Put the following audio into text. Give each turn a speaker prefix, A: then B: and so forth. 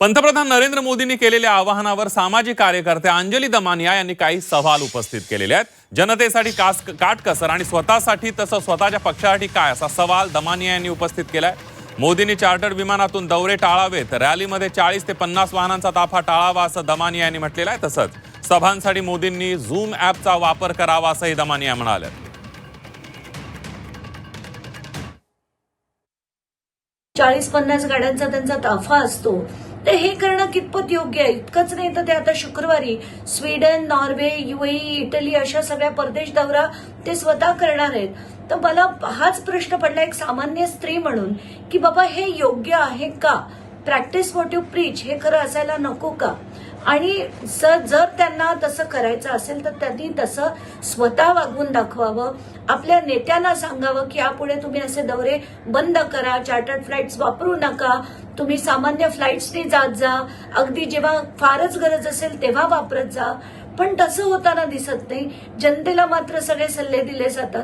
A: पंतप्रधान नरेंद्र मोदींनी केलेल्या आवाहनावर सामाजिक कार्यकर्ते अंजली दमानिया यांनी काही सवाल उपस्थित केलेले आहेत. जनतेसाठी काटकसर आणि स्वतःसाठी तसं स्वतःच्या पक्षासाठी काय असा सवाल दमानिया यांनी उपस्थित केलाय. मोदींनी चार्टर्ड विमानातून दौरे टाळावेत, रॅलीमध्ये 40 ते 50 वाहनांचा ताफा टाळावा असं दमानिया यांनी म्हटलेलं आहे. तसंच सभांसाठी मोदींनी झूम ॲपचा वापर करावा असंही दमानिया म्हणाले.
B: 40-50 गाड्यांचा त्यांचा ताफा असतो, तर हे करणं कितपत योग्य आहे. इतकंच नाही तर ते आता शुक्रवारी स्वीडन, नॉर्वे, UAE, इटली अशा सगळ्या परदेश दौरा ते स्वतः करणार आहेत. तर मला हाच प्रश्न पडला एक सामान्य स्त्री म्हणून की बाबा हे योग्य आहे का? प्रॅक्टिस व्हॉट यू प्रीच हे खरं असायला नको का? आणि जर त्यांना तसं करायचं असेल तर त्यांनी तसं स्वतः वागवून दाखवावं. आपल्या नेत्यांना सांगावं की यापुढे तुम्ही असे दौरे बंद करा, चार्टर्ड फ्लाईट्स वापरू नका, तुम्ही सामान्य फ्लाईट्सनी जात जा, अगदी जेव्हा फारच गरज असेल तेव्हा वापरत जा. पण तसं होताना दिसत नाही. जनतेला मात्र सगळे सल्ले दिले जातात.